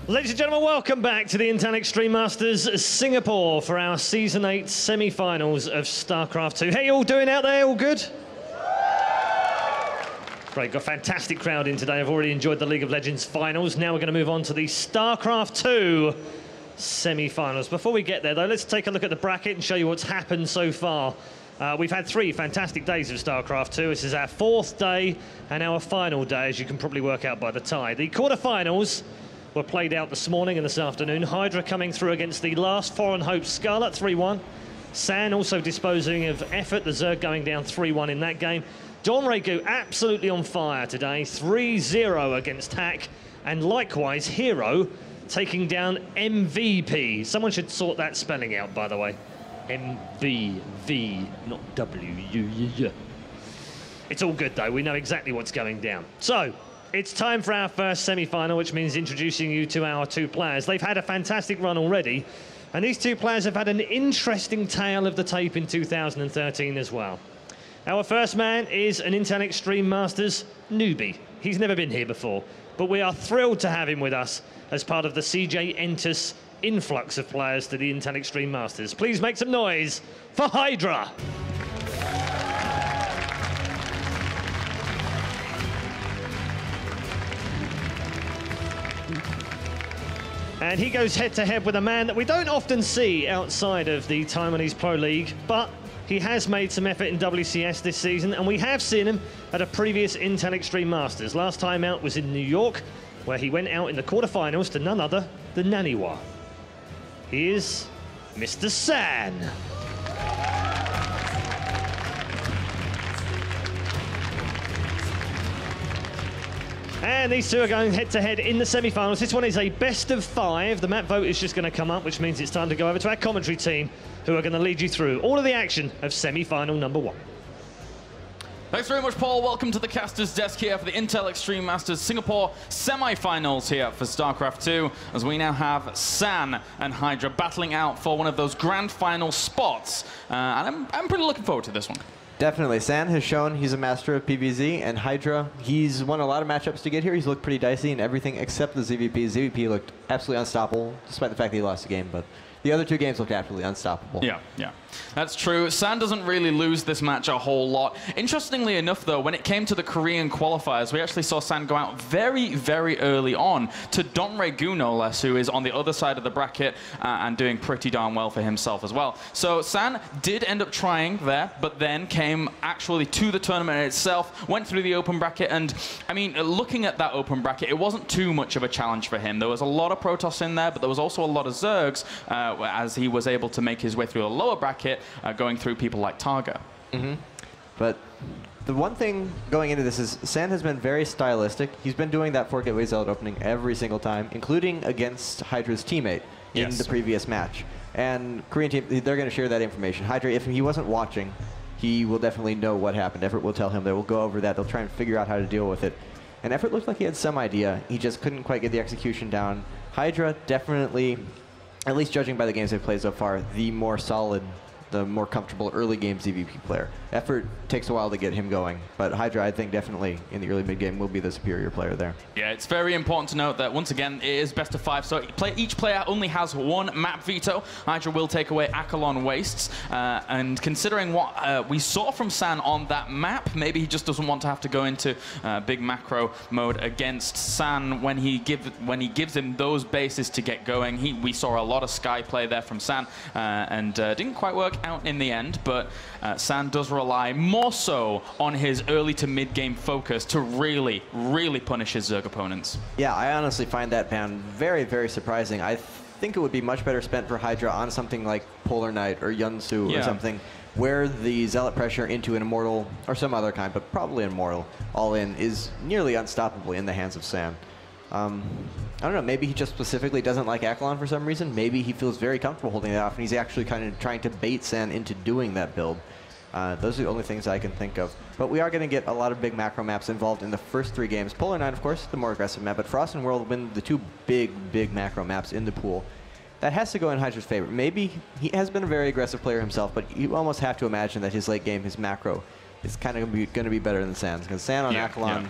Ladies and gentlemen, welcome back to the Intel Extreme Masters Singapore for our Season 8 semi-finals of StarCraft 2. How you all doing out there? All good? Great, got a fantastic crowd in today. I've already enjoyed the League of Legends finals. Now we're going to move on to the StarCraft 2 semi-finals. Before we get there, though, let's take a look at the bracket and show you what's happened so far. We've had 3 fantastic days of StarCraft 2. This is our 4th day and our final day, as you can probably work out by the tie. The quarterfinals were played out this morning and this afternoon. Hydra coming through against the last Foreign Hope Scarlet 3-1. San also disposing of Effort, the Zerg going down 3-1 in that game. Don Regu absolutely on fire today, 3-0 against Hack. And likewise, Hero taking down MVP. Someone should sort that spelling out, by the way. M-V-V, not W-U-Y. It's all good, though. We know exactly what's going down. So, it's time for our first semi-final, which means introducing you to our 2 players. They've had a fantastic run already, and these 2 players have had an interesting tale of the tape in 2013 as well. Our first man is an Intel Extreme Masters newbie. He's never been here before, but we are thrilled to have him with us as part of the CJ Entus influx of players to the Intel Extreme Masters. Please make some noise for Hydra. And he goes head-to-head with a man that we don't often see outside of the Taiwanese Pro League, but he has made some effort in WCS this season, and we have seen him at a previous Intel Extreme Masters. Last time out was in New York, where he went out in the quarterfinals to none other than Naniwa. He is Mr. San. And these 2 are going head-to-head in the semi-finals. This one is a best of 5. The map vote is just going to come up, which means it's time to go over to our commentary team, who are going to lead you through all of the action of semi-final number 1. Thanks very much, Paul. Welcome to the caster's desk here for the Intel Extreme Masters Singapore semi-finals here for StarCraft 2, as we now have San and Hydra battling out for one of those grand final spots. And I'm pretty looking forward to this one. Definitely. San has shown he's a master of PvZ, and Hydra, he's won a lot of matchups to get here. He's looked pretty dicey in everything except the ZVP. ZVP looked absolutely unstoppable, despite the fact that he lost the game, but the other 2 games looked absolutely unstoppable. Yeah, that's true. San doesn't really lose this match a whole lot. Interestingly enough, though, when it came to the Korean qualifiers, we actually saw San go out very, very early on to Don Regu, no less, who is on the other side of the bracket and doing pretty darn well for himself as well. So San did end up trying there, but then came actually to the tournament itself, went through the open bracket, and I mean, looking at that open bracket, it wasn't too much of a challenge for him. There was a lot of Protoss in there, but there was also a lot of Zergs as he was able to make his way through the lower bracket, going through people like Targa. But the one thing going into this is San has been very stylistic. He's been doing that 4 Gateway Zealot opening every single time, including against Hydra's teammate in the previous match. And Korean team, they're going to share that information. Hydra, if he wasn't watching, he will definitely know what happened. Effort will tell him. They will go over that. They'll try and figure out how to deal with it. And Effort looked like he had some idea. He just couldn't quite get the execution down. Hydra definitely, at least judging by the games they've played so far, the more solid, the more comfortable early game ZVP player. Effort takes a while to get him going, but Hydra, I think, definitely in the early mid-game will be the superior player there. Yeah, it's very important to note that, once again, it is best of 5, so each player only has 1 map veto. Hydra will take away Akalon Wastes, and considering what we saw from San on that map, maybe he just doesn't want to have to go into big macro mode against San when he gives him those bases to get going. We saw a lot of Sky play there from San, and didn't quite work out in the end, but San does rely more so on his early to mid-game focus to really, really punish his Zerg opponents. Yeah, I honestly find that ban very, very surprising. I think it would be much better spent for Hydra on something like Polar Knight or Yunsu or something, where the Zealot pressure into an Immortal, or some other kind, but probably Immortal, all in, is nearly unstoppable in the hands of San. I don't know, maybe he just specifically doesn't like Akalon for some reason. Maybe he feels very comfortable holding that off, and he's actually kind of trying to bait San into doing that build. Those are the only things I can think of. But we are going to get a lot of big macro maps involved in the first 3 games. Polar Knight, of course, the more aggressive map, but Frost and World win the 2 big macro maps in the pool. That has to go in Hydra's favor. Maybe he has been a very aggressive player himself, but you almost have to imagine that his late game, his macro, is kind of going to be better than San's. Because San on Akalon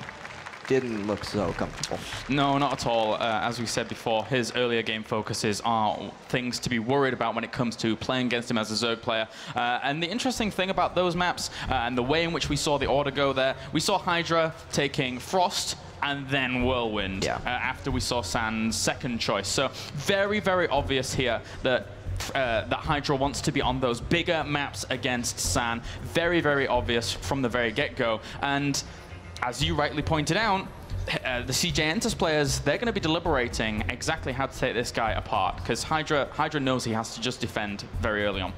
didn't look so comfortable. No, not at all. As we said before, his earlier game focuses are things to be worried about when it comes to playing against him as a Zerg player. And the interesting thing about those maps and the way in which we saw the order go there, we saw Hydra taking Frost and then Whirlwind after we saw San's second choice. So very, very obvious here that that Hydra wants to be on those bigger maps against San. Very, very obvious from the very get-go. And as you rightly pointed out, the CJ Entus players, they're going to be deliberating exactly how to take this guy apart, because Hydra knows he has to just defend very early on.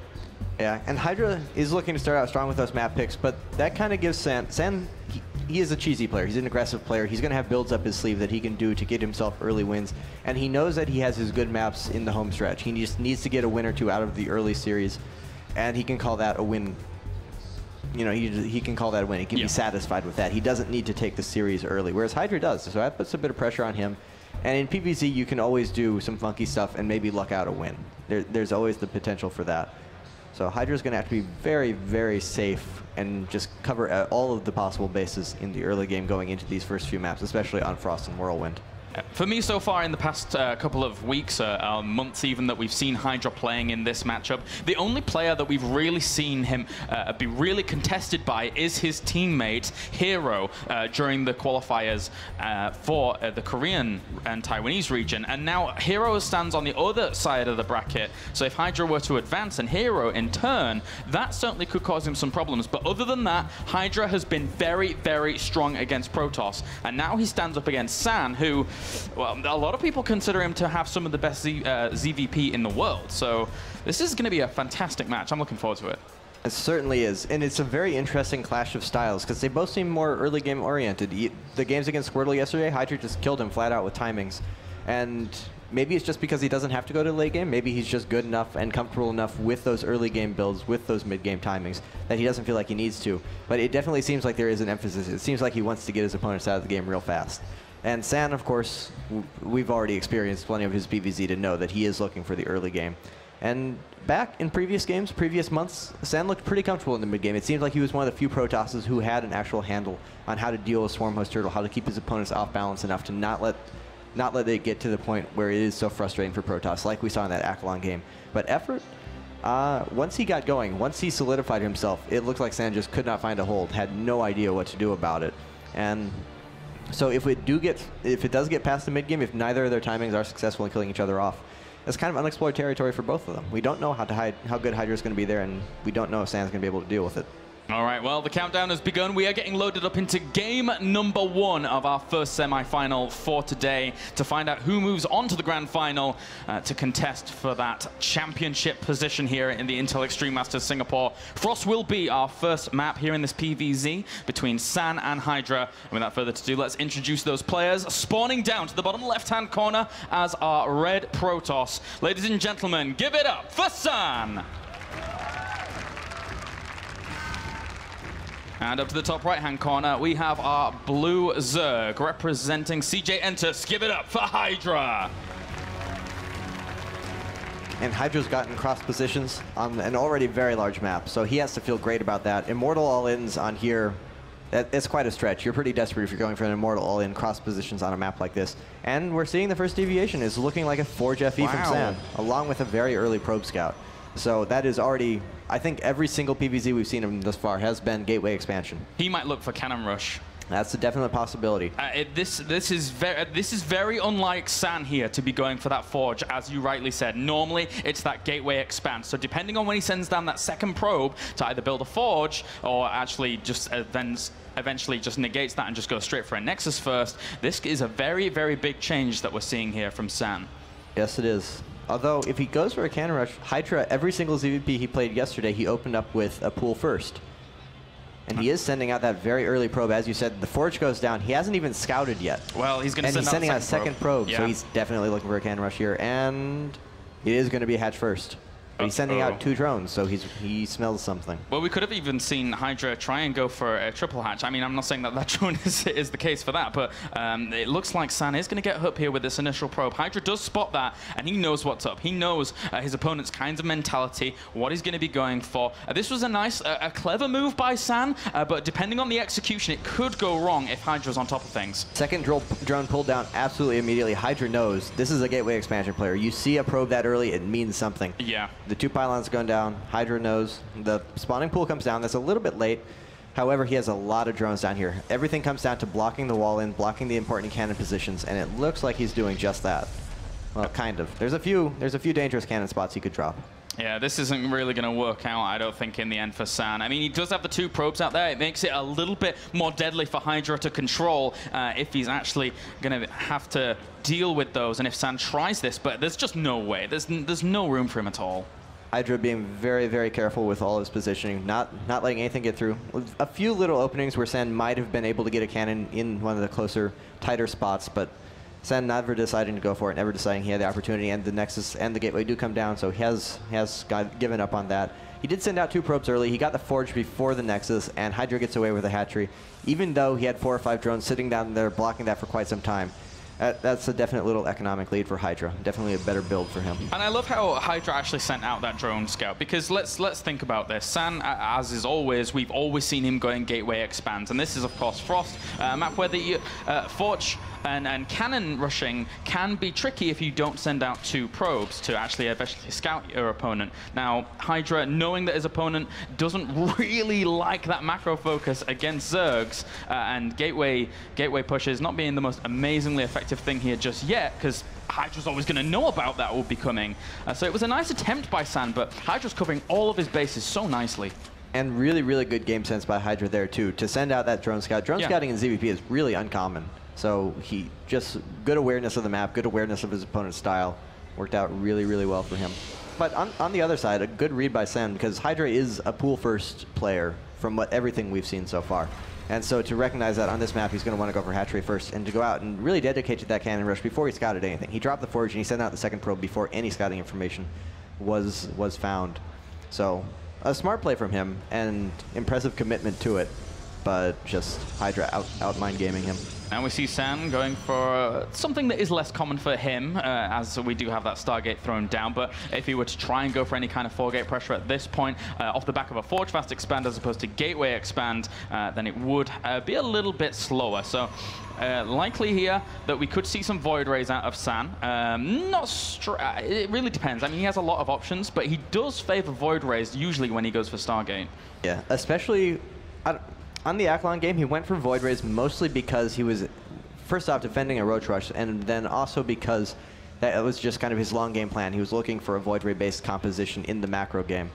Yeah, and Hydra is looking to start out strong with those map picks, but that kind of gives San he is a cheesy player. He's an aggressive player. He's going to have builds up his sleeve that he can do to get himself early wins, and he knows that he has his good maps in the home stretch. He just needs to get a win or two out of the early series, and he can call that a win. You know, he can call that a win. He can be satisfied with that. He doesn't need to take the series early, whereas Hydra does. So that puts a bit of pressure on him. And in PvZ, you can always do some funky stuff and maybe luck out a win. There's always the potential for that. So Hydra's going to have to be very, very safe and just cover all of the possible bases in the early game going into these first few maps, especially on Frost and Whirlwind. For me, so far in the past couple of weeks, months even, that we've seen Hydra playing in this matchup, the only player that we've really seen him be really contested by is his teammate, Hero, during the qualifiers for the Korean and Taiwanese region. And now Hero stands on the other side of the bracket, so if Hydra were to advance and Hero in turn, that certainly could cause him some problems. But other than that, Hydra has been very, very strong against Protoss. And now he stands up against San, who, well, a lot of people consider him to have some of the best ZVP in the world. So this is going to be a fantastic match. I'm looking forward to it. It certainly is. And it's a very interesting clash of styles, because they both seem more early game oriented. The games against Squirtle yesterday, Hydra just killed him flat out with timings. And maybe it's just because he doesn't have to go to the late game. Maybe he's just good enough and comfortable enough with those early game builds, with those mid game timings, that he doesn't feel like he needs to. But it definitely seems like there is an emphasis. It seems like he wants to get his opponents out of the game real fast. And San, of course, we've already experienced plenty of his PvZ to know that he is looking for the early game. And back in previous games, previous months, San looked pretty comfortable in the mid game. It seemed like he was one of the few Protosses who had an actual handle on how to deal with Swarm Host Turtle, how to keep his opponents off balance enough to not let it get to the point where it is so frustrating for Protoss, like we saw in that Akalon game. But effort, once he got going, once he solidified himself, it looked like San just could not find a hold, had no idea what to do about it. And so if it does get past the mid game, if neither of their timings are successful in killing each other off, that's kind of unexplored territory for both of them. We don't know how good Hydra is going to be there, and we don't know if San's going to be able to deal with it. All right, well, the countdown has begun. We are getting loaded up into game number 1 of our first semi-final for today to find out who moves on to the grand final to contest for that championship position here in the Intel Extreme Masters Singapore. Frost will be our first map here in this PvZ between San and Hydra. And without further ado, let's introduce those players spawning down to the bottom left-hand corner as our red Protoss. Ladies and gentlemen, give it up for San! And up to the top right-hand corner, we have our blue Zerg representing CJ Entus. Give it up for Hydra. And Hydra's gotten cross positions on an already very large map, so he has to feel great about that. Immortal all-ins on here, it's quite a stretch. You're pretty desperate if you're going for an Immortal all-in cross positions on a map like this. And we're seeing the first deviation is looking like a Forge FE from San, along with a very early Probe Scout. So that is already, I think every single PvZ we've seen him thus far has been Gateway expansion. He might look for Cannon Rush. That's a definite possibility. This is very unlike San here to be going for that Forge, as you rightly said. Normally, it's that Gateway expand. So depending on when he sends down that second probe to either build a Forge or actually just eventually just negates that and just goes straight for a Nexus first, this is a very, very big change that we're seeing here from San. Yes, it is. Although, if he goes for a Cannon Rush, Hydra, every single ZVP he played yesterday, he opened up with a pool first. And he is sending out that very early probe. As you said, the Forge goes down. He hasn't even scouted yet. Well, he's going to send sending out a second probe. Yeah. So he's definitely looking for a Cannon Rush here. And it is going to be a hatch first. But he's sending out 2 drones, so he smells something. Well, we could have even seen Hydra try and go for a triple hatch. I mean, I'm not saying that drone is the case for that, but it looks like San is going to get up here with this initial probe. Hydra does spot that, and he knows what's up. He knows his opponent's kinds of mentality, what he's going to be going for. This was a nice, clever move by San, but depending on the execution, it could go wrong if Hydra's on top of things. Second drone pulled down absolutely immediately. Hydra knows this is a gateway expansion player. You see a probe that early, it means something. Yeah. The 2 pylons going down. Hydra knows. The spawning pool comes down. That's a little bit late. However, he has a lot of drones down here. Everything comes down to blocking the wall in, blocking the important cannon positions, and it looks like he's doing just that. Well, kind of. There's a few dangerous cannon spots he could drop. Yeah, this isn't really going to work out, I don't think, in the end for San. I mean, he does have the 2 probes out there. It makes it a little bit more deadly for Hydra to control if he's actually going to have to deal with those, and if San tries this, but there's just no way. There's no room for him at all. Hydra being very, very careful with all his positioning, not letting anything get through. A few little openings where San might have been able to get a cannon in one of the closer, tighter spots, but San never deciding to go for it, never deciding he had the opportunity, and the Nexus and the Gateway do come down, so he has given up on that. He did send out 2 probes early. He got the Forge before the Nexus, and Hydra gets away with a hatchery, even though he had 4 or 5 drones sitting down there blocking that for quite some time. That's a definite little economic lead for Hydra. Definitely a better build for him. And I love how Hydra actually sent out that drone scout, because let's think about this. San, as is always, we've always seen him going gateway expands, and this is of course Frost, a map where the Forge and cannon rushing can be tricky if you don't send out 2 probes to actually eventually scout your opponent. Now, Hydra, knowing that his opponent doesn't really like that macro focus against Zergs, and gateway pushes not being the most amazingly effective thing here just yet, because Hydra's always going to know about that will be coming. So it was a nice attempt by San, but Hydra's covering all of his bases so nicely. And really, really good game sense by Hydra there, too, to send out that drone scout. Drone scouting in ZVP is really uncommon. So he just good awareness of the map, good awareness of his opponent's style. Worked out really, really well for him. But on the other side, a good read by San, because Hydra is a pool-first player from everything we've seen so far. And so to recognize that on this map, he's going to want to go for hatchery first, and to go out and really dedicate to that cannon rush before he scouted anything. He dropped the Forge, and he sent out the second probe before any scouting information was found. So a smart play from him, and impressive commitment to it, but just Hydra out mind gaming him. And we see San going for something that is less common for him, as we do have that Stargate thrown down. But if he were to try and go for any kind of 4-gate pressure at this point, off the back of a Forge Fast expand as opposed to Gateway expand, then it would be a little bit slower. So likely here that we could see some Void Rays out of San. It really depends. I mean, he has a lot of options, but he does favor Void Rays usually when he goes for Stargate. Yeah, especially on the Aklon game, he went for Void Rays mostly because he was, first off, defending a Roach Rush, and then also because that was just kind of his long game plan. He was looking for a Void Ray-based composition in the macro game.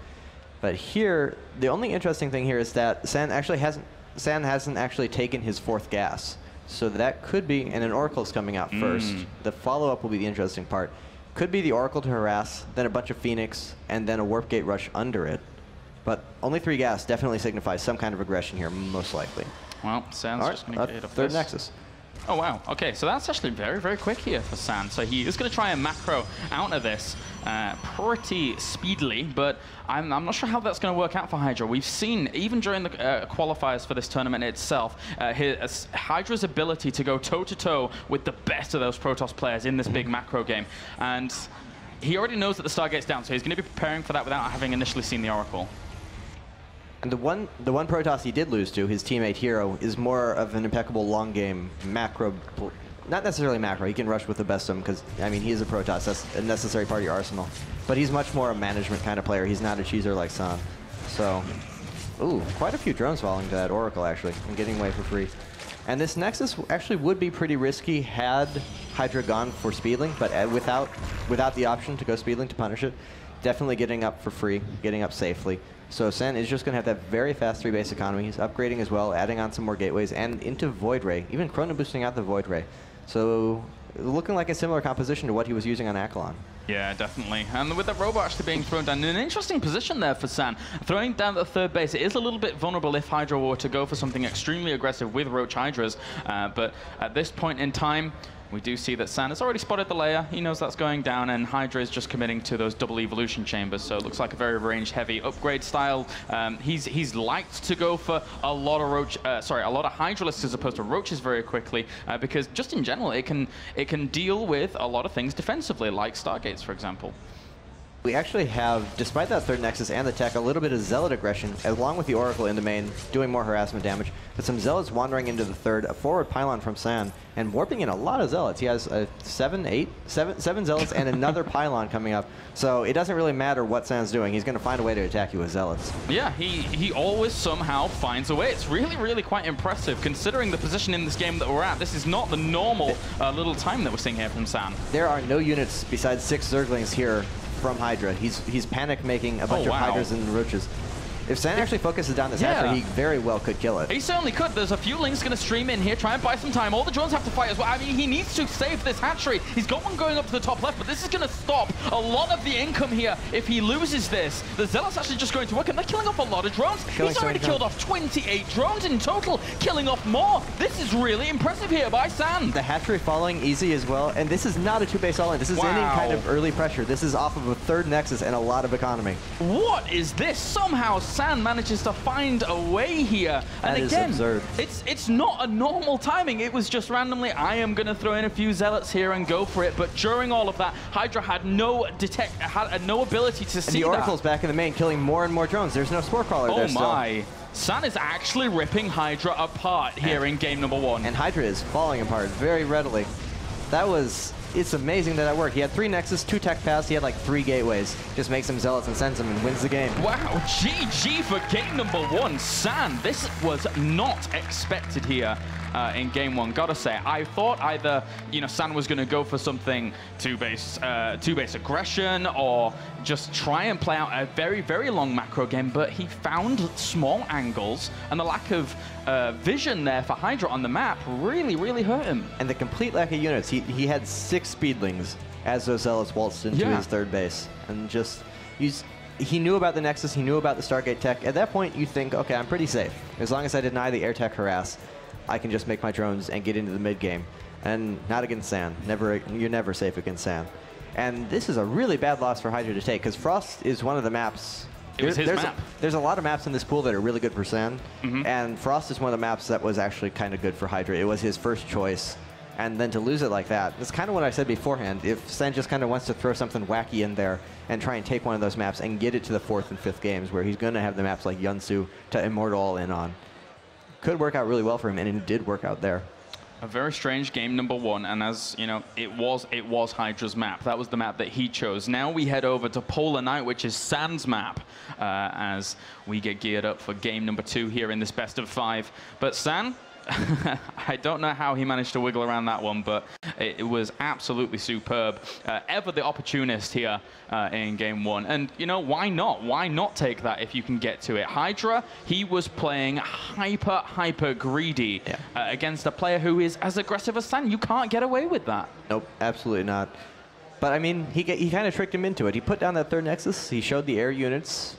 But here, the only interesting thing here is that San hasn't actually taken his 4th gas. So that could be, and an Oracle's coming out first. The follow-up will be the interesting part. Could be the Oracle to harass, then a bunch of Phoenix, and then a Warp Gate rush under it. But only 3 gas definitely signifies some kind of aggression here, most likely. Well, San's just going to get off third this. Nexus. Oh, wow. Okay, so that's actually very, very quick here for San. So he is going to try and macro out of this pretty speedily, but I'm not sure how that's going to work out for Hydra. We've seen, even during the qualifiers for this tournament itself, Hydra's ability to go toe-to-toe with the best of those Protoss players in this big macro game. And he already knows that the Stargate's down, so he's going to be preparing for that without having initially seen the Oracle. And the one Protoss he did lose to, his teammate Hero, is more of an impeccable long game macro. Not necessarily macro. He can rush with the best of them because, I mean, he is a Protoss. That's a necessary part of your arsenal. But he's much more a management kind of player. He's not a cheeser like San. So, ooh, quite a few drones falling to that Oracle, actually, and getting away for free. And this Nexus actually would be pretty risky had Hydra gone for Speedling, but without the option to go Speedling to punish it, definitely getting up for free, getting up safely. So San is just going to have that very fast 3-base economy. He's upgrading as well, adding on some more gateways, and into Void Ray, even Chrono boosting out the Void Ray. So looking like a similar composition to what he was using on Aklon. Yeah, definitely. And with the robot actually being thrown down in an interesting position there for San. Throwing down the 3rd base, it is a little bit vulnerable if Hydra were to go for something extremely aggressive with Roach Hydras. But at this point in time, we do see that San has already spotted the layer. He knows that's going down, and Hydra is just committing to those double evolution chambers. So it looks like a very range-heavy upgrade style. He's liked to go for a lot of a lot of Hydralisks as opposed to Roaches very quickly, because just in general, it can deal with a lot of things defensively, like Stargates, for example. We actually have, despite that third Nexus and the tech, a little bit of Zealot aggression, along with the Oracle in the main, doing more harassment damage. But some Zealots wandering into the third, a forward pylon from San, and warping in a lot of Zealots. He has seven Zealots and another pylon coming up. So it doesn't really matter what San's doing. He's going to find a way to attack you with Zealots. Yeah, he always somehow finds a way. It's really quite impressive, considering the position in this game that we're at. This is not the normal little time that we're seeing here from San. There are no units besides 6 Zerglings here from Hydra. He's panic making a bunch of Hydras and Roaches. If San actually focuses down this hatchery, he very well could kill it. He certainly could. There's a few Lings going to stream in here, try and buy some time. All the drones have to fight as well. I mean, he needs to save this hatchery. He's got one going up to the top left, but this is going to stop a lot of the income here if he loses this. The Zealot's actually just going to work, and they're killing off a lot of drones. He's already killed off 28 drones in total, killing off more. This is really impressive here by San. The hatchery following easy as well, and this is not a 2-base all-in. This is any kind of early pressure. This is off of a third Nexus and a lot of economy. What is this? Somehow San manages to find a way here. And again, it's not a normal timing. It was just randomly, I am going to throw in a few Zealots here and go for it. But during all of that, Hydra had no ability to see that. And the Oracle's back in the main, killing more and more drones. There's no Spore Crawler there still. Oh my. San is actually ripping Hydra apart here in game number 1. And Hydra is falling apart very readily. It's amazing that worked. He had 3 Nexus, 2 tech paths, he had like 3 gateways. Just makes him Zealots and sends him and wins the game. Wow, GG for game number 1. San, this was not expected here in game 1. Gotta say, I thought either, San was gonna go for something two-base aggression or just try and play out a very long macro game, but he found small angles, and the lack of vision there for Hydra on the map really hurt him. And the complete lack of units. He had 6 Speedlings as those Zealots waltzed into his third base. And just, he knew about the Nexus, he knew about the Stargate tech. At that point, you think, okay, I'm pretty safe. As long as I deny the air tech harass, I can just make my drones and get into the mid game. And not against San. You're never safe against San. And this is a really bad loss for Hydra to take, because Frost is one of the maps. There's a lot of maps in this pool that are really good for San, and Frost is one of the maps that was actually kind of good for Hydra. It was his first choice, and then to lose it like that, that's kind of what I said beforehand. If San just kind of wants to throw something wacky in there and try and take one of those maps and get it to the 4th and 5th games, where he's going to have the maps like Yunsu to Immortal all in on, could work out really well for him, and it did work out there. A very strange game number 1, and as you know, it was Hydra's map. That was the map that he chose. Now we head over to Polar Night, which is San's map, as we get geared up for game number 2 here in this best of 5. But San, I don't know how he managed to wiggle around that one, but it was absolutely superb. Ever the opportunist here in game 1. And, why not? Why not take that if you can get to it? Hydra, he was playing hyper greedy against a player who is as aggressive as San. You can't get away with that. Nope, absolutely not. But, I mean, he kind of tricked him into it. He put down that third Nexus. He showed the air units.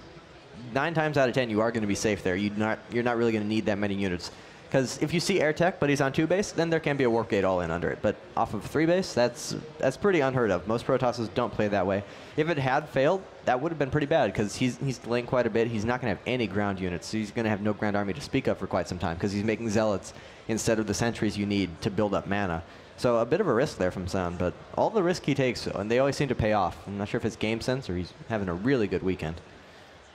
9 times out of 10, you are going to be safe there. You're not really going to need that many units. Because if you see air tech, but he's on 2-base, then there can be a warp gate all in under it. But off of 3-base, that's pretty unheard of. Most Protosses don't play that way. If it had failed, that would have been pretty bad, because he's delaying quite a bit. He's not going to have any ground units. So he's going to have no ground army to speak of for quite some time, because he's making Zealots instead of the sentries you need to build up mana. So a bit of a risk there from San, but all the risk he takes, and they always seem to pay off. I'm not sure if it's game sense or he's having a really good weekend.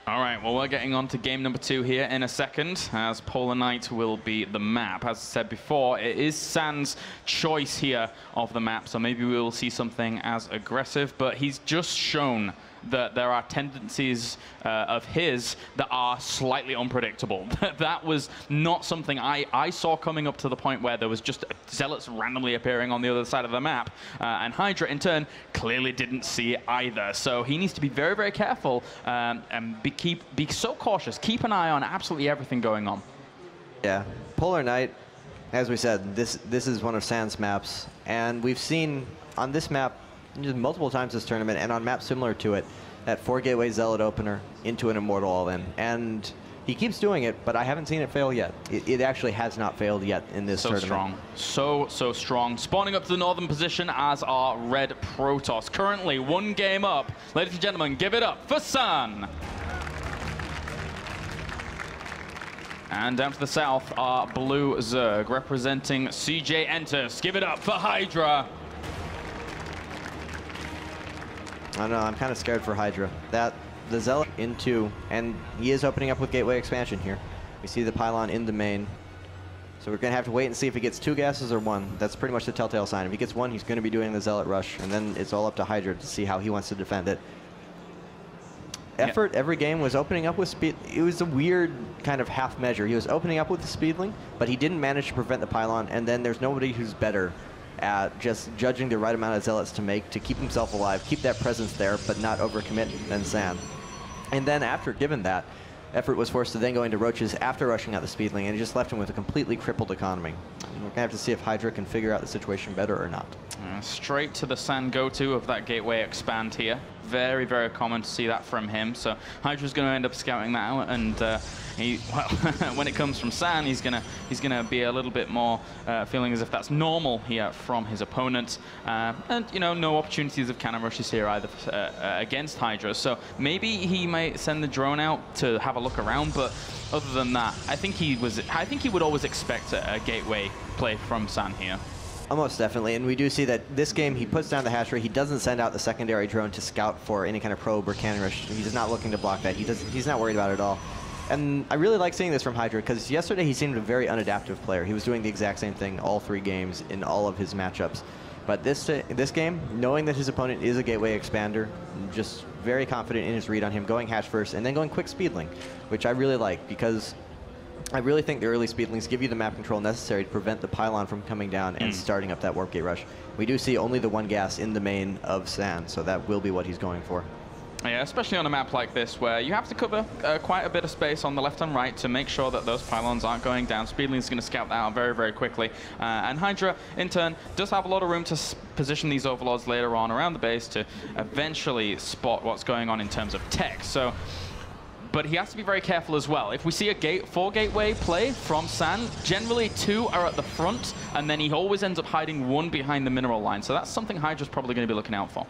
All right, well, we're getting on to game number 2 here in a second, as Polar Night will be the map. As I said before, it is San's choice here of the map, so maybe we will see something as aggressive, but he's just shown that there are tendencies of his that are slightly unpredictable. That was not something I saw coming up to the point where there was just Zealots randomly appearing on the other side of the map, and Hydra, in turn, clearly didn't see it either. So he needs to be very careful and be so cautious. Keep an eye on absolutely everything going on. Yeah, Polar Night, as we said, this is one of San's maps, and we've seen on this map just multiple times this tournament, and on maps similar to it, that 4 gateway Zealot opener into an Immortal all-in. And He keeps doing it, but I haven't seen it fail yet. It actually has not failed yet in this tournament. So strong. Spawning up to the northern position as our red Protoss. Currently 1 game up. Ladies and gentlemen, give it up for San. And down to the south are blue Zerg, representing CJ Entus. Give it up for Hydra. I know, I'm kind of scared for Hydra. The Zealot into, and he is opening up with Gateway expansion here. We see the pylon in the main. So we're going to have to wait and see if he gets 2 gases or 1. That's pretty much the telltale sign. If he gets 1, he's going to be doing the Zealot rush, and then it's all up to Hydra to see how he wants to defend it. Effort every game was opening up with speed. It was a weird kind of half measure. He was opening up with the Speedling, but he didn't manage to prevent the pylon, and then there's nobody who's better at just judging the right amount of Zealots to make to keep himself alive, keep that presence there, but not overcommit than San. And then after given that, Effort was forced to then go into Roaches after rushing out the Speedling, and it just left him with a completely crippled economy. And we're going to have to see if Hydra can figure out the situation better or not. Straight to the San go-to of that Gateway expand here. Very, very common to see that from him. So Hydra's going to end up scouting that out, and when it comes from San, he's gonna be a little bit more feeling as if that's normal here from his opponent. And you know, no opportunities of cannon rushes here either against Hydra. So maybe he might send the drone out to have a look around, but other than that, I think he would always expect a Gateway play from San here. Almost definitely, and we do see that this game he puts down the hatchery. He doesn't send out the secondary drone to scout for any kind of probe or cannon rush. He's not looking to block that. He's not worried about it at all. And I really like seeing this from Hydra, because yesterday he seemed a very unadaptive player. He was doing the exact same thing all 3 games in all of his matchups. But this game, knowing that his opponent is a Gateway expander, just very confident in his read on him, going hatch first and then going quick Speedling, which I really like, because I really think the early Speedlings give you the map control necessary to prevent the pylon from coming down and starting up that warp gate rush. We do see only the 1 gas in the main of San, so that will be what he's going for. Yeah, especially on a map like this, where you have to cover quite a bit of space on the left and right to make sure that those pylons aren't going down. Speedling's going to scout that out very, very quickly. And Hydra, in turn, does have a lot of room to position these Overlords later on around the base to eventually spot what's going on in terms of tech. So, but he has to be very careful as well. If we see a 4 gateway play from San, generally 2 are at the front, and then he always ends up hiding 1 behind the mineral line. So that's something Hydra's probably going to be looking out for.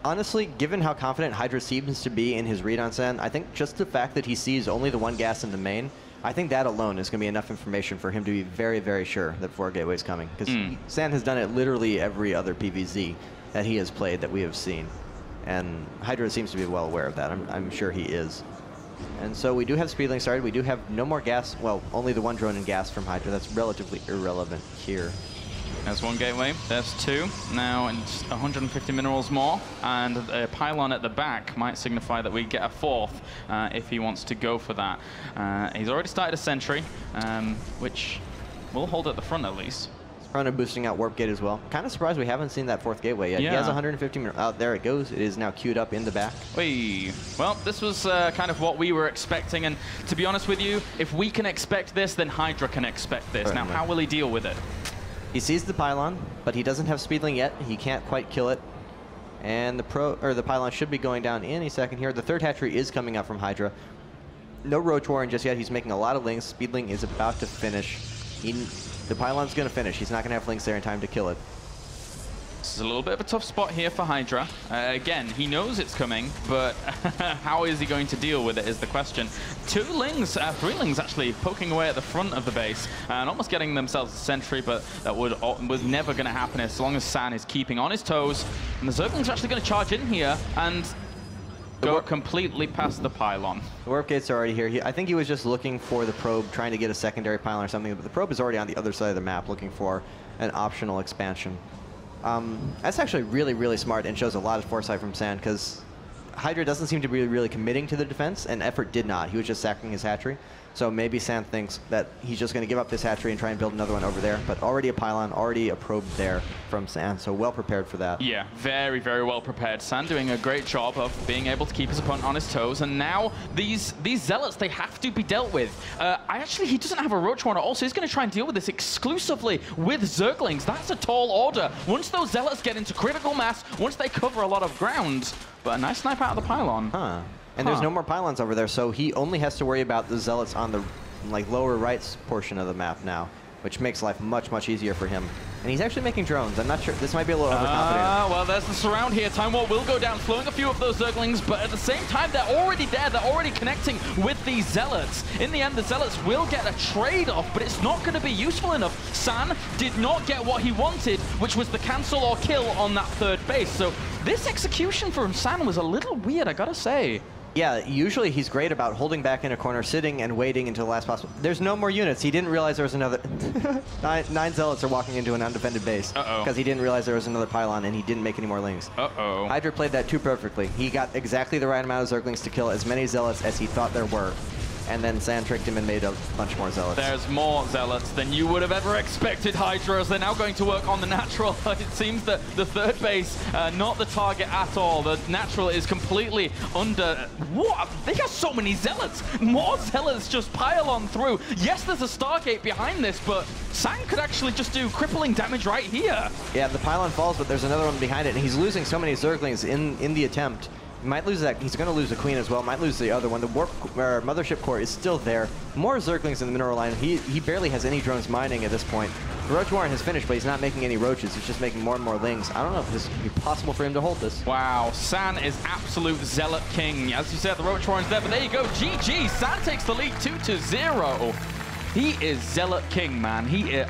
Honestly, given how confident Hydra seems to be in his read on San, I think just the fact that he sees only the 1 gas in the main, I think that alone is going to be enough information for him to be very, very sure that 4 gateway is coming. Because San has done it literally every other PvZ that he has played that we have seen. And Hydra seems to be well aware of that. I'm sure he is. And so we do have Speedling started. We do have no more gas. Well, only the 1 drone in gas from Hydra. That's relatively irrelevant here. There's 1 gateway, there's 2. Now, and 150 minerals more, and a pylon at the back might signify that we get a 4th if he wants to go for that. He's already started a sentry, which will hold at the front at least. Front and boosting out warp gate as well. Kind of surprised we haven't seen that 4th gateway yet. Yeah. He has 150 minerals. Out there it goes. It is now queued up in the back. Whee. Well, this was kind of what we were expecting, and to be honest with you, if we can expect this, then Hydra can expect this. Certainly. Now, how will he deal with it? He sees the pylon, but he doesn't have Speedling yet. He can't quite kill it. And the pylon should be going down any second here. The 3rd hatchery is coming up from Hydra. No Roach Warren just yet. He's making a lot of links. Speedling is about to finish. The pylon's going to finish. He's not going to have links there in time to kill it. This is a little bit of a tough spot here for Hydra. Again, he knows it's coming, but how is he going to deal with it is the question. 3 lings actually poking away at the front of the base and almost getting themselves a sentry, but that was never going to happen as long as San is keeping on his toes. And the Zerglings are actually going to charge in here and go completely past the pylon. The warp gates are already here. I think he was just looking for the probe, trying to get a secondary pylon or something, but the probe is already on the other side of the map looking for an optional expansion. That's actually really, really smart and shows a lot of foresight from San, because Hydra doesn't seem to be really committing to the defense, and Effort did not. He was just sacking his hatchery. So maybe San thinks that he's just going to give up this hatchery and try and build another one over there. But already a pylon, already a probe there from San, so well prepared for that. Yeah, very, very well prepared. San doing a great job of being able to keep his opponent on his toes. And now these Zealots, they have to be dealt with. He doesn't have a Roach Warren at all, so he's going to try and deal with this exclusively with Zerglings. That's a tall order. Once those Zealots get into critical mass, once they cover a lot of ground. But a nice snipe out of the pylon. Huh. And there's no more pylons over there, so he only has to worry about the zealots on the lower right portion of the map now, which makes life much, much easier for him. And he's actually making drones. I'm not sure. This might be a little overconfident. Well, there's the surround here. Time War will go down, slowing a few of those Zerglings, but at the same time, they're already there. They're already connecting with these Zealots. In the end, the Zealots will get a trade-off, but it's not going to be useful enough. San did not get what he wanted, which was the cancel or kill on that third base. So this execution from San was a little weird, I gotta say. Yeah, usually he's great about holding back in a corner, sitting and waiting until the last possible. There's no more units. He didn't realize there was another. nine Zealots are walking into an undefended base. Because he didn't realize there was another pylon and he didn't make any more lings. Hydra played that too perfectly. He got exactly the right amount of Zerglings to kill as many Zealots as he thought there were. And then San tricked him and made a bunch more Zealots. There's more Zealots than you would have ever expected, Hydra, as they're now going to work on the natural. It seems that the third base, not the target at all. The natural is completely under... What? They got so many Zealots. More Zealots just pile on through. Yes, there's a Stargate behind this, but San could actually just do crippling damage right here. Yeah, the pylon falls, but there's another one behind it, and he's losing so many Zerglings in the attempt. He might lose that. He's going to lose the queen as well. Might lose the other one. The mothership core is still there. More Zerglings in the mineral line. He barely has any drones mining at this point. The Roach Warren has finished, but he's not making any roaches. He's just making more and more lings. I don't know if this would be possible for him to hold this. Wow, San is absolute Zealot king. As you said, the Roach Warren's there, but there you go. GG. San takes the lead 2-0. He is Zealot king, man. He is...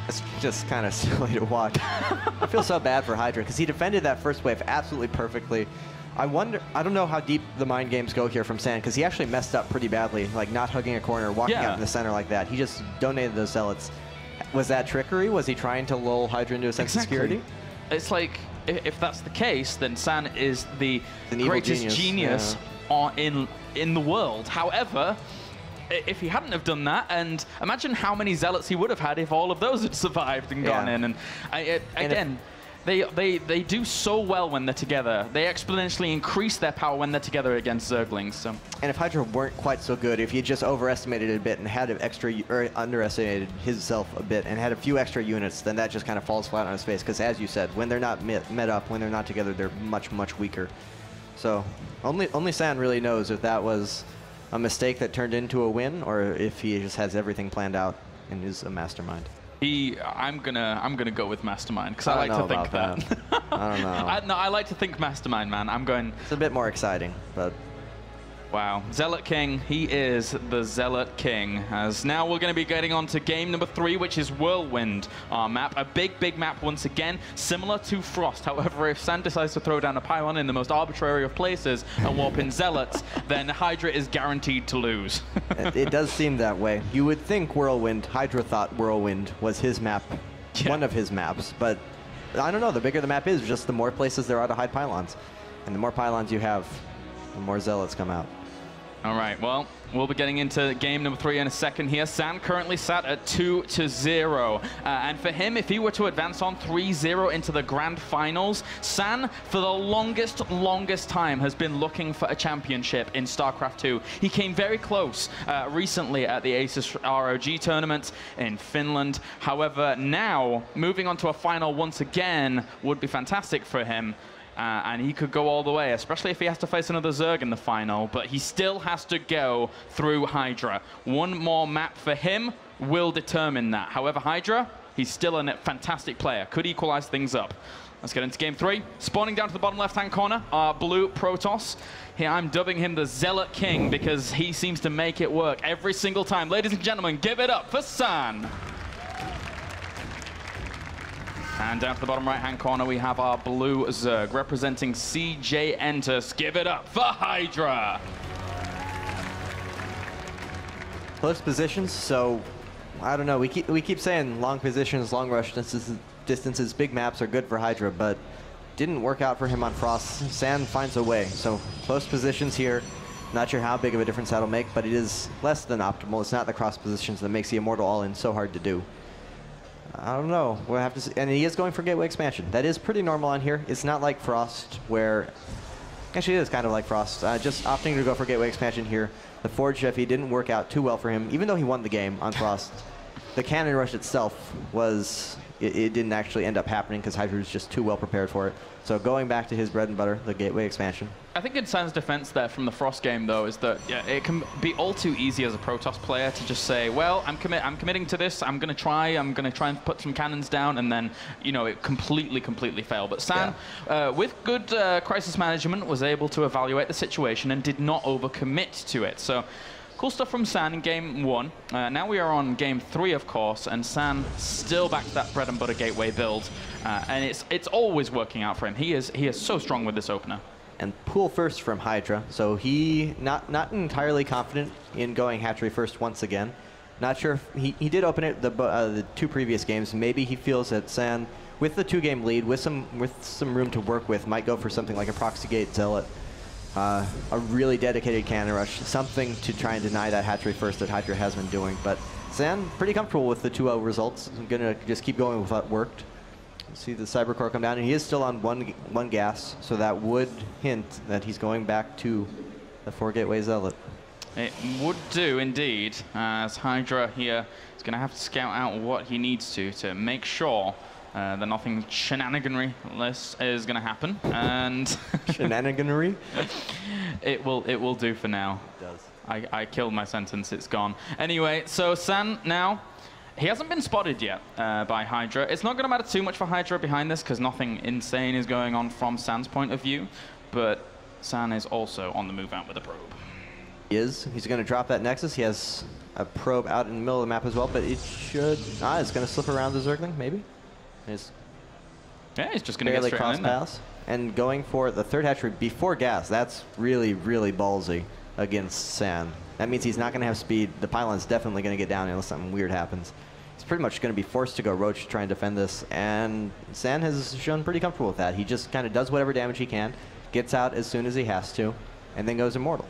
It's just kind of silly to watch. I feel so bad for Hydra because he defended that first wave absolutely perfectly. I don't know how deep the mind games go here from San because he actually messed up pretty badly, like not hugging a corner, walking out in the center like that. He just donated those Zealots. Was that trickery? Was he trying to lull Hydra into a sense of security? It's like, if that's the case, then San is the greatest genius in the world. However, if he hadn't have done that, and imagine how many Zealots he would have had if all of those had survived and gone in. And again, they do so well when they're together. They exponentially increase their power when they're together against Zerglings. So. And if Hydra weren't quite so good, if he just overestimated it a bit and had an extra, or underestimated himself a bit and had a few extra units, then that just kind of falls flat on his face. Because as you said, when they're not met up, when they're not together, they're much, much weaker. So only San really knows if that was a mistake that turned into a win, or if he just has everything planned out and is a mastermind. I'm gonna go with mastermind because I like to think that. I don't know. I like to think mastermind, man. I'm going. It's a bit more exciting, but. Wow, Zealot King, he is the Zealot King. As now we're going to be getting on to game number 3, which is Whirlwind, our map. A big map once again, similar to Frost. However, if San decides to throw down a pylon in the most arbitrary of places and warp in Zealots, then Hydra is guaranteed to lose. It does seem that way. You would think Whirlwind, Hydra thought Whirlwind was his map, one of his maps, but I don't know, the bigger the map is, just the more places there are to hide pylons. And the more pylons you have, the more Zealots come out. All right, well, we'll be getting into game number 3 in a second here. San currently sat at 2-0. And for him, if he were to advance on 3-0 into the grand finals, San, for the longest time, has been looking for a championship in StarCraft 2. He came very close recently at the Asus ROG tournament in Finland. However, now, moving on to a final once again would be fantastic for him. And he could go all the way, especially if he has to face another Zerg in the final. But he still has to go through Hydra. One more map for him will determine that. However, Hydra, he's still a fantastic player. Could equalize things up. Let's get into game 3. Spawning down to the bottom left-hand corner, our blue Protoss. Here, I'm dubbing him the Zealot King because he seems to make it work every single time. Ladies and gentlemen, give it up for San. And down to the bottom right-hand corner, we have our blue Zerg, representing CJ Entus. Give it up for Hydra! Close positions, so I don't know. We keep saying long positions, long rush distances, big maps are good for Hydra, but didn't work out for him on Frost. San finds a way, so close positions here. Not sure how big of a difference that'll make, but it is less than optimal. It's not the cross positions that makes the Immortal All-In so hard to do. I don't know. We'll have to see. And he is going for Gateway Expansion. That is pretty normal on here. It's not like Frost, where... Actually, it is kind of like Frost. Just opting to go for Gateway Expansion here. The Forge Jeffy didn't work out too well for him, even though he won the game on Frost. The Cannon Rush itself was it didn't actually end up happening because Hydra was just too well prepared for it. So going back to his bread and butter, the gateway expansion. I think in San's defense there from the Frost game, though, is that it can be all too easy as a Protoss player to just say, well, I'm committing to this, I'm going to try and put some cannons down, and then, you know, it completely fail. But San, with good crisis management, was able to evaluate the situation and did not overcommit to it. So cool stuff from San in game 1. Now we are on game 3, of course, and San still back to that bread and butter gateway build, and it's always working out for him. He is so strong with this opener. And pool first from Hydra, so he not entirely confident in going hatchery first once again. Not sure if he did open it the 2 previous games. Maybe he feels that San, with the 2-game lead, with some room to work with, might go for something like a proxy gate zealot. A really dedicated cannon rush, something to try and deny that hatchery first that Hydra has been doing. But San pretty comfortable with the 2-0 results. I'm gonna just keep going with what worked. See the Cyber Core come down, and he is still on one gas, so that would hint that he's going back to the 4-gateway zealot. It would do indeed, as Hydra here is gonna have to scout out what he needs to make sure that nothing shenaniganery-less is going to happen, and shenaniganery? It will do for now. It does. I killed my sentence. It's gone. Anyway, so San now, he hasn't been spotted yet by Hydra. It's not going to matter too much for Hydra behind this because nothing insane is going on from San's point of view, but San is also on the move out with a probe. He's going to drop that Nexus. He has a probe out in the middle of the map as well, but it should... it's going to slip around the Zergling, maybe? He's just going to get straight cross in there. pass. And going for the 3rd hatchery before gas, that's really ballsy against San. That means he's not going to have speed. The pylon's definitely going to get down unless something weird happens. He's pretty much going to be forced to go Roach to try and defend this, and San has shown pretty comfortable with that. He just kind of does whatever damage he can, gets out as soon as he has to, and then goes Immortal.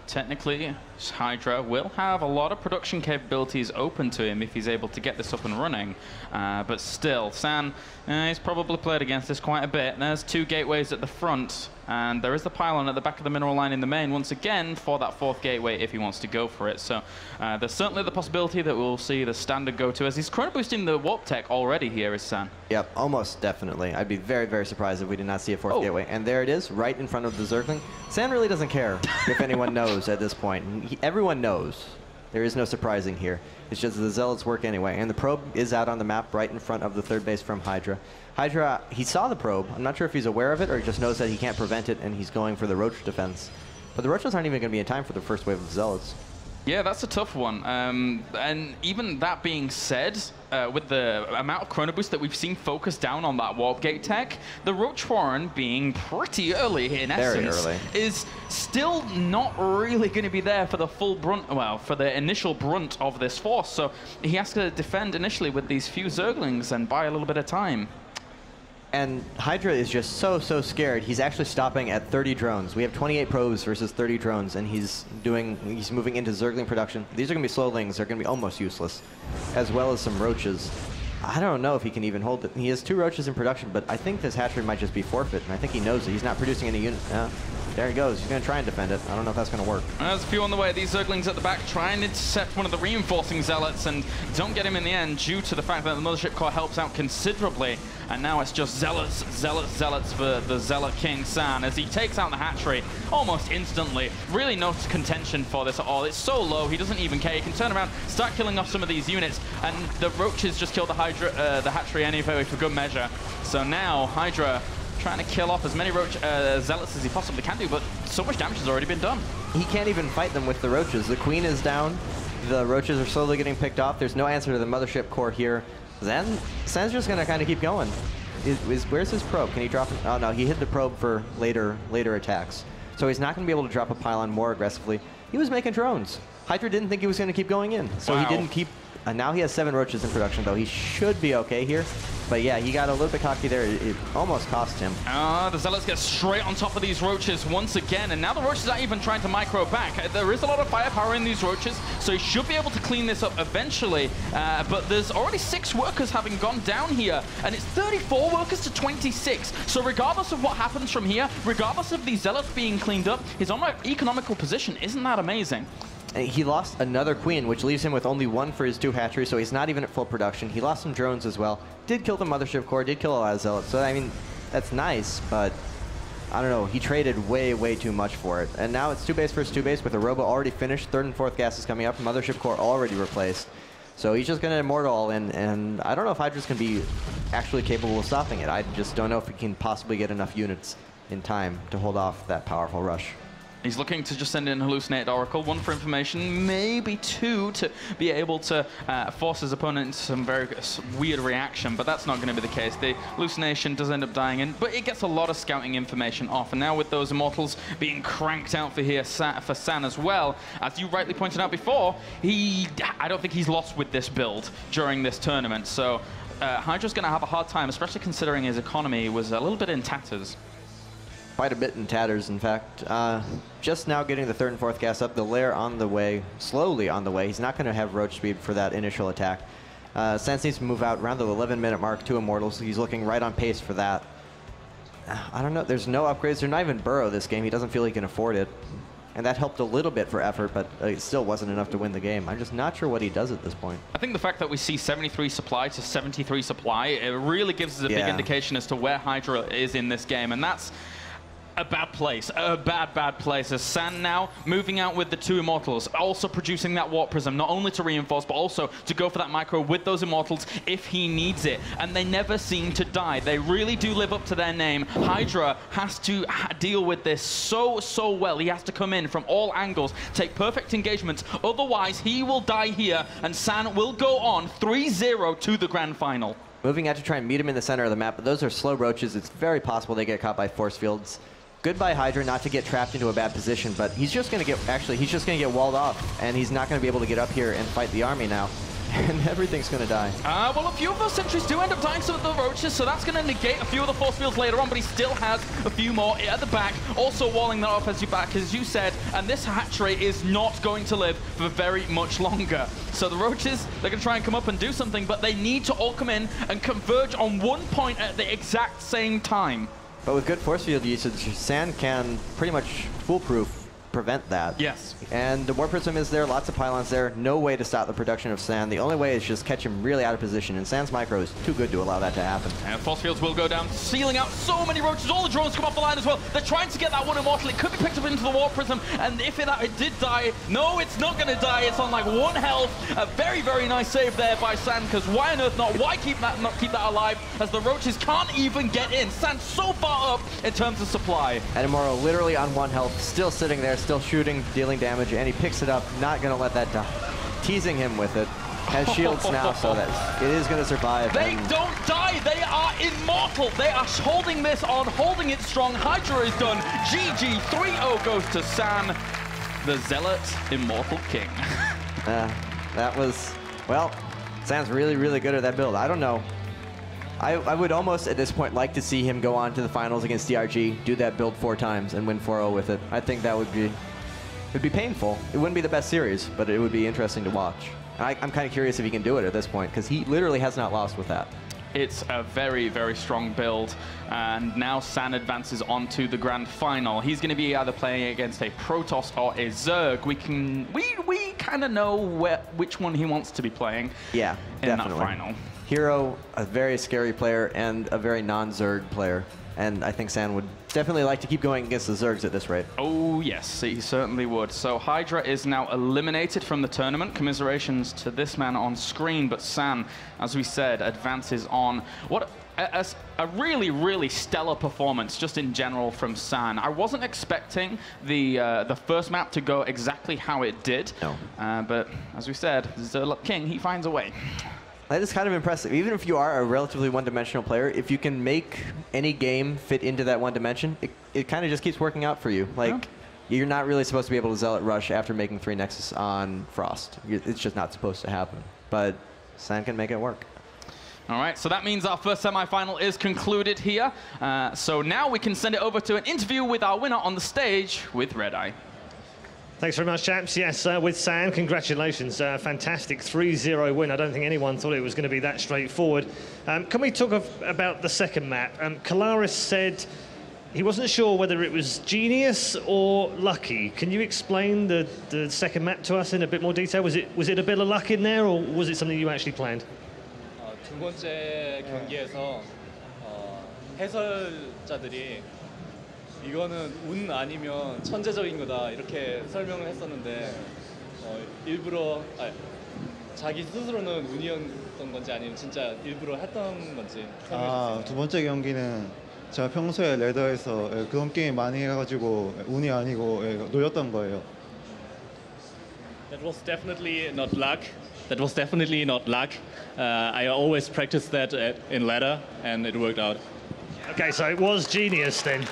Technically, Hydra will have a lot of production capabilities open to him if he's able to get this up and running. But still, San, he's probably played against this quite a bit. There's 2 gateways at the front, and there is the pylon at the back of the mineral line in the main once again for that 4th gateway if he wants to go for it. So there's certainly the possibility that we'll see the standard go to, as he's chrono boosting the warp tech already here, is San. Yep, almost definitely. I'd be very surprised if we did not see a 4th gateway. And there it is, right in front of the Zergling. San really doesn't care if anyone knows at this point. Everyone knows. There is no surprising here. It's just the Zealots work anyway. And the probe is out on the map right in front of the 3rd base from Hydra. Hydra, he saw the probe. I'm not sure if he's aware of it or he just knows that he can't prevent it and he's going for the Roach defense. But the Roaches aren't even going to be in time for the first wave of Zealots. Yeah, that's a tough one. And even that being said, with the amount of chrono boost that we've seen focus down on that warp gate tech, the Roach Warren being pretty early in essence is still not really going to be there for the full brunt, well, for the initial brunt of this force. So he has to defend initially with these few Zerglings and buy a little bit of time. And Hydra is just so scared. He's actually stopping at 30 drones. We have 28 probes versus 30 drones, and he's moving into Zergling production. These are going to be slowlings. They're going to be almost useless, as well as some Roaches. I don't know if he can even hold it. He has 2 Roaches in production, but I think this hatchery might just be forfeit, and I think he knows it. He's not producing any unit. There he goes. He's going to try and defend it. I don't know if that's going to work. There's a few on the way. These Zerglings at the back try and intercept one of the reinforcing Zealots and don't get him in the end due to the fact that the Mothership Core helps out considerably. And now it's just Zealots for the Zealot King San as he takes out the hatchery almost instantly. Really no contention for this at all. It's so low, he doesn't even care. He can turn around, start killing off some of these units, and the Roaches just kill the hatchery anyway for good measure. So now Hydra trying to kill off as many Zealots as he possibly can do, but so much damage has already been done. He can't even fight them with the Roaches. The Queen is down. The Roaches are slowly getting picked off. There's no answer to the Mothership Core here. Then San's just going to kind of keep going. Where's his probe? Can he drop it? Oh, no, he hid the probe for later attacks. So he's not going to be able to drop a pylon more aggressively. He was making drones. Hydra didn't think he was going to keep going in, so he didn't keep... now he has 7 Roaches in production, though. He should be okay here. But yeah, he got a little bit cocky there. It almost cost him. The Zealots get straight on top of these Roaches once again, and now the Roaches are even trying to micro back. There is a lot of firepower in these Roaches, so he should be able to clean this up eventually. But there's already 6 workers having gone down here, and it's 34 workers to 26. So regardless of what happens from here, regardless of these Zealots being cleaned up, his economical position, isn't that amazing? And he lost another queen, which leaves him with only 1 for his 2 hatcheries, so he's not even at full production. He lost some drones as well. Did kill the mothership core, did kill a lot of zealots. So, I mean, that's nice, but I don't know. He traded way, way too much for it. And now it's 2 base versus 2 base with a robo already finished. 3rd and 4th gas is coming up. Mothership core already replaced. So he's just going to immortal, and I don't know if Hydra's going to be actually capable of stopping it. I just don't know if he can possibly get enough units in time to hold off that powerful rush. He's looking to just send in Hallucinated Oracle, 1 for information, maybe 2 to be able to force his opponent into some very weird reaction, but that's not going to be the case. The Hallucination does end up dying in, but it gets a lot of scouting information off. And now with those Immortals being cranked out for San as well, as you rightly pointed out before, I don't think he's lost with this build during this tournament. So Hydra's going to have a hard time, especially considering his economy was a little bit in tatters. Quite a bit in tatters, in fact. Just now getting the 3rd and 4th gas up, the lair on the way, slowly on the way. He's not going to have roach speed for that initial attack. Sans needs to move out around the 11-minute mark, 2 immortals. He's looking right on pace for that. I don't know. There's no upgrades. There's not even burrow this game. He doesn't feel he can afford it. And that helped a little bit for effort, but it still wasn't enough to win the game. I'm just not sure what he does at this point. I think the fact that we see 73 supply to 73 supply, it really gives us a big indication as to where Hydra is in this game. And that's a bad place, a bad place. As San now moving out with the 2 Immortals, also producing that Warp Prism, not only to reinforce, but also to go for that micro with those Immortals if he needs it. And they never seem to die. They really do live up to their name. Hydra has to deal with this so well. He has to come in from all angles, take perfect engagements. Otherwise, he will die here, and San will go on 3-0 to the grand final. Moving out to try and meet him in the center of the map, but those are slow roaches. It's very possible they get caught by force fields. Goodbye Hydra, not to get trapped into a bad position, but he's just going to get, he's just going to get walled off, and he's not going to be able to get up here and fight the army now. And everything's going to die. Well, a few of those sentries do end up dying some of the roaches, so that's going to negate a few of the force fields later on, but he still has a few more at the back, also walling that off as you said, and this hatchery is not going to live for very much longer. So the roaches, they're going to try and come up and do something, but they need to all come in and converge on 1 point at the exact same time. But with good force field usage, San can pretty much foolproof prevent that. Yes. And the Warp Prism is there, lots of pylons there, no way to stop the production of San. The only way is just catch him really out of position, and San's micro is too good to allow that to happen. And force fields will go down, sealing out so many roaches. All the drones come off the line as well. They're trying to get that 1 Immortal. It could be picked up into the Warp Prism, and if it did die, no, it's not going to die. It's on like 1 health. A very, very nice save there by San, because why on earth not? Why not keep that alive, as the roaches can't even get in. San's so far up in terms of supply. And Immortal literally on 1 health, still sitting there, still shooting, dealing damage, and he picks it up, not going to let that die. Teasing him with it. Has shields now, so that it is going to survive. They don't die. They are immortal. They are holding this on, holding it strong. Hydra is done. GG. 3-0 goes to San, the Zealot Immortal King. That was, well, San's really, really good at that build. I don't know. I would almost, at this point, like to see him go on to the finals against DRG, do that build 4 times, and win 4-0 with it. I think that would be... It would be painful. It wouldn't be the best series, but it would be interesting to watch. I'm kind of curious if he can do it at this point, because he literally has not lost with that. It's a very, very strong build, and now San advances on to the grand final. He's going to be either playing against a Protoss or a Zerg. We kind of know which one he wants to be playing in that final. Hero, a very scary player, and a very non-Zerg player. And I think San would definitely like to keep going against the Zergs at this rate. Oh, yes, he certainly would. So Hydra is now eliminated from the tournament. Commiserations to this man on screen, but San, as we said, advances on. What a really, really stellar performance just in general from San. I wasn't expecting the first map to go exactly how it did. No. But as we said, the King, he finds a way. That is kind of impressive. Even if you are a relatively one-dimensional player, if you can make any game fit into that one dimension, it kind of just keeps working out for you. Like, you're not really supposed to be able to Zealot Rush after making 3 Nexus on Frost. It's just not supposed to happen. But San can make it work. All right, so that means our first semi-final is concluded here. So now we can send it over to an interview with our winner on the stage with Red Eye. Thanks very much, chaps. Yes, with San, congratulations. Fantastic 3-0 win. I don't think anyone thought it was going to be that straightforward. Can we talk about the second map? Kalaris said he wasn't sure whether it was genius or lucky. Can you explain the second map to us in a bit more detail? Was it a bit of luck in there, or was it something you actually planned? 두 번째 경기에서 해설자들이 이거는 운 아니면 천재적인 거다 이렇게 설명을 했었는데 일부러 자기 스스로는 운이었던 건지 아니면 진짜 일부러 했던 건지 설명해 주세요. 두 번째 경기는 제가 평소에 레더에서 그런 게임 많이 해가지고 운이 아니고 노렸던 거예요. That was definitely not luck. That was definitely not luck. I always practiced that in ladder, and it worked out. Okay, so it was genius then.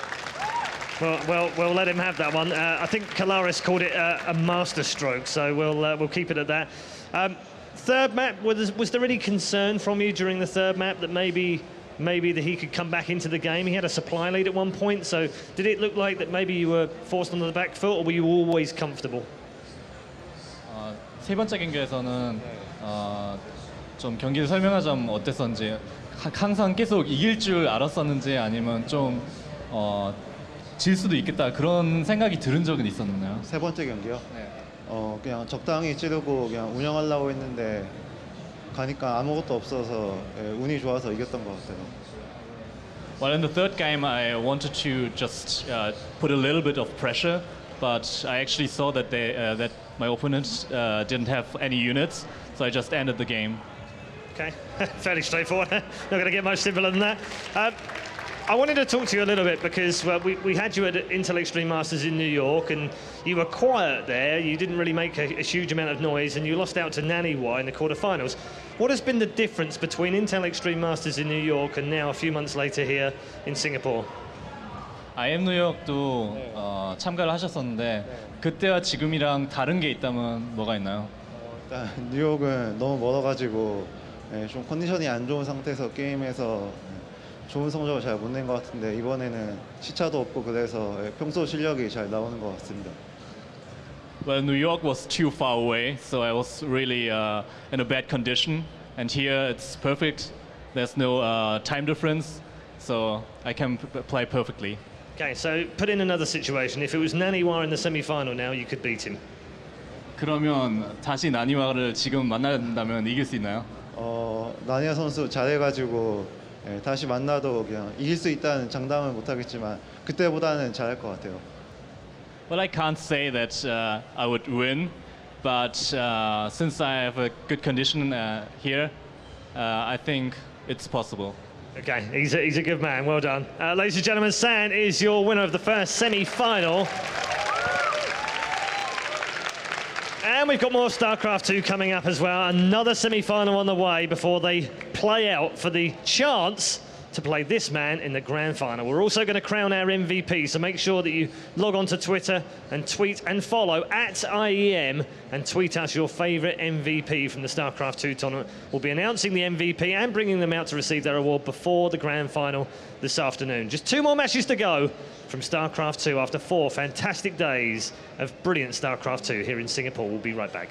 Well, we'll let him have that one. I think Kalaris called it a master stroke, so we'll keep it at that. Third map, was there any concern from you during the third map that maybe that he could come back into the game? He had a supply lead at one point, so did it look like that maybe you were forced onto the back foot, or were you always comfortable? 세 번째 경기에서는 좀 경기를 설명하자면 어땠었는지 항상 계속 이길 줄 알았었는지 아니면 좀 질 수도 있겠다 그런 생각이 들은 적은 있었나요? 세 번째 경기요? 네. 그냥 적당히 찌르고 그냥 운영하려고 했는데 가니까 아무것도 없어서 운이 좋아서 이겼던 것 같아요. Well, in the third game, I wanted to just put a little bit of pressure, but I actually saw that that my opponent didn't have any units, so I just ended the game. Okay, fairly straightforward. Not going to get much simpler than that. I wanted to talk to you a little bit because we had you at Intel Extreme Masters in New York, and you were quiet there. You didn't really make a huge amount of noise, and you lost out to Naniwa in the quarterfinals. What has been the difference between Intel Extreme Masters in New York and now a few months later here in Singapore? IEM 뉴욕도 참가를 하셨었는데 그때와 지금이랑 다른 게 있다면 뭐가 있나요? 일단 뉴욕은 너무 멀어가지고 좀 컨디션이 안 좋은 상태에서 게임에서 좋은 성적을 잘 못 낸 것 같은데 이번에는 시차도 없고 그래서 평소 실력이 잘 나오는 것 같습니다. Well, New York was too far away, so I was really in a bad condition. And here it's perfect. There's no time difference, so I can play perfectly. Okay, so put in another situation. If it was Naniwa in the semi-final now, you could beat him. 그러면 다시 나니와를 지금 만나야 된다면 이길 수 있나요? 나니아 선수 잘해가지고 다시 만나도 그냥 이길 수 있다는 장담은 못하겠지만 그때보다는 잘할 것 같아요. Well, I can't say that I would win, but since I have a good condition here, I think it's possible. Okay, he's a good man. Well done. Ladies and gentlemen, San is your winner of the first semi-final. And we've got more StarCraft 2 coming up as well. Another semi-final on the way before they play out for the chance to play this man in the grand final. We're also going to crown our MVP, so make sure that you log on to Twitter and tweet and follow at IEM and tweet us your favourite MVP from the StarCraft 2 tournament. We'll be announcing the MVP and bringing them out to receive their award before the grand final this afternoon. Just 2 more matches to go from StarCraft 2 after 4 fantastic days of brilliant StarCraft 2 here in Singapore. We'll be right back.